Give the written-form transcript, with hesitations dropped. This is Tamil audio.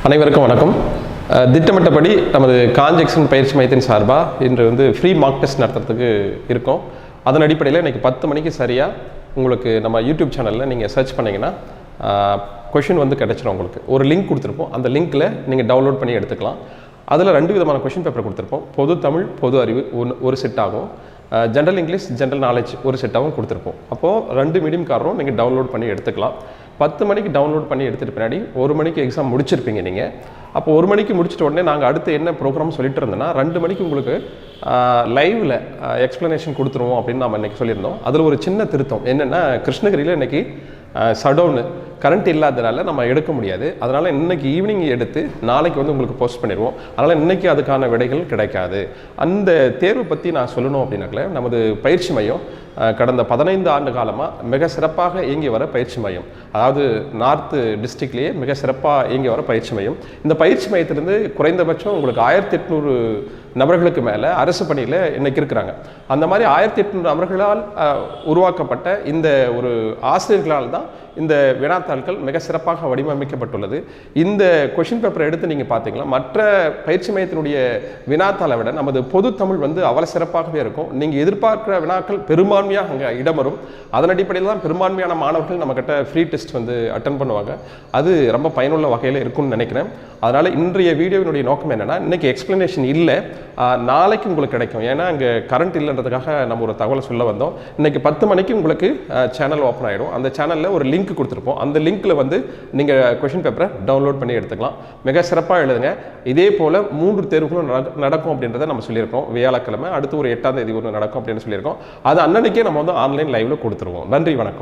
அனைவருக்கும் வணக்கம். திட்டமிட்டபடி நமது காஞ்ஜெக்ஷன் பயிற்சி மையத்தின் சார்பாக இன்று ஃப்ரீ மார்க் டெஸ்ட் நடத்துறதுக்கு இருக்கோம். அதன் அடிப்படையில் இன்றைக்கி 10 மணிக்கு சரியாக உங்களுக்கு நம்ம யூடியூப் சேனலில் நீங்கள் சர்ச் பண்ணிங்கன்னா கொஷின் கிடச்சிடும். உங்களுக்கு ஒரு லிங்க் கொடுத்துருப்போம். அந்த லிங்க்கில் நீங்கள் டவுன்லோட் பண்ணி எடுத்துக்கலாம். அதில் 2 விதமான கொஷின் பேப்பர் கொடுத்துருப்போம். பொது தமிழ், பொது அறிவு ஒரு செட் ஆகும். ஜென்ரல் இங்கிலீஷ், ஜென்ரல் நாலேஜ் ஒரு செட்டாகவும் கொடுத்துருப்போம். அப்போது 2 மீடியம் நீங்கள் டவுன்லோட் பண்ணி எடுத்துக்கலாம். 10 மணிக்கு டவுன்லோட் பண்ணி எடுத்துகிட்டு பின்னாடி 1 மணிக்கு எக்ஸாம் முடிச்சிருப்பீங்க நீங்கள். அப்போ 1 மணிக்கு முடிச்சிட்ட உடனே நாங்கள் அடுத்து என்ன ப்ரோக்ராம் சொல்லிட்டு இருந்தோன்னா 2 மணிக்கு உங்களுக்கு லைவில் எக்ஸ்ப்ளனேஷன் கொடுத்துருவோம் அப்படின்னு நம்ம இன்றைக்கி சொல்லியிருந்தோம். அதில் ஒரு சின்ன திருத்தம் என்னென்னா, கிருஷ்ணகிரியில் இன்றைக்கி ஷடவுனு கரண்ட் இல்லாதனால நம்ம எடுக்க முடியாது. அதனால் இன்றைக்கி ஈவினிங் எடுத்து நாளைக்கு உங்களுக்கு போஸ்ட் பண்ணிடுவோம். அதனால் இன்றைக்கி அதுக்கான விடைகள் கிடைக்காது. அந்த தேர்வை பற்றி நான் சொல்லணும் அப்படின்னாக்கல, நமது பயிற்சி மையம் கடந்த 15 ஆண்டு காலமாக மிக சிறப்பாக இயங்கி வர பயிற்சி மையம், அதாவது நார்த்து டிஸ்ட்ரிக்ட்லேயே மிக சிறப்பாக இயங்கி வர பயிற்சி மையம். இந்த பயிற்சி மையத்திலிருந்து குறைந்தபட்சம் உங்களுக்கு 1800 நபர்களுக்கு மேலே அரசு பணியில் இன்றைக்கி இருக்கிறாங்க. அந்த மாதிரி 1800 நபர்களால் உருவாக்கப்பட்ட இந்த ஒரு ஆசிரியர்களால் தான் இந்த வினாத்தாள்கள் மிக சிறப்பாக வடிவமைக்கப்பட்டுள்ளது. இந்த கொஷின் பேப்பரை எடுத்து நீங்கள் பார்த்தீங்களா, மற்ற பயிற்சி மையத்தினுடைய வினாத்தாளை விட நமது பொது தமிழ் அவ்வளோ சிறப்பாகவே இருக்கும். நீங்கள் எதிர்பார்க்குற வினாக்கள் பெரும்பான்மையாக அங்கே இடம்பெறும். அதன் அடிப்படையில் தான் பெரும்பான்மையான மாணவர்கள் நம்மக்கிட்ட ஃப்ரீ டெஸ்ட் அட்டன் பண்ணுவாங்க. அது ரொம்ப பயனுள்ள வகையில் இருக்கும்னு நினைக்கிறேன். அதனால் இன்றைய வீடியோவினுடைய நோக்கம் என்னென்னா, இன்றைக்கி எக்ஸ்ப்ளனேஷன் இல்லை, நாளைக்கு உங்களுக்கு கிடைக்கும். ஏன்னா அங்கே கரண்ட் இல்லைன்றதுக்காக நம்ம ஒரு தகவலை சொல்ல வந்தோம். இன்றைக்கி 10 மணிக்கு உங்களுக்கு சேனல் ஓப்பன் ஆகிடும். அந்த சேனலில் ஒரு லிங்க் கொடுத்துருப்போம். அந்த லிங்க்கில் நீங்கள் கொஷின் பேப்பரை டவுன்லோட் பண்ணி எடுத்துக்கலாம். மிக சிறப்பாக எழுதுங்க. இதே போல் 3 தேர்வுகளும் நடக்கும் அப்படின்றத நம்ம சொல்லியிருக்கோம். வியாழக்கிழமை அடுத்து ஒரு 8ஆம் தேதி நடக்கும் அப்படின்னு சொல்லியிருக்கோம். அது அன்னன்னைக்கே நம்ம ஆன்லைன் லைவில் கொடுத்துருவோம். நன்றி, வணக்கம்.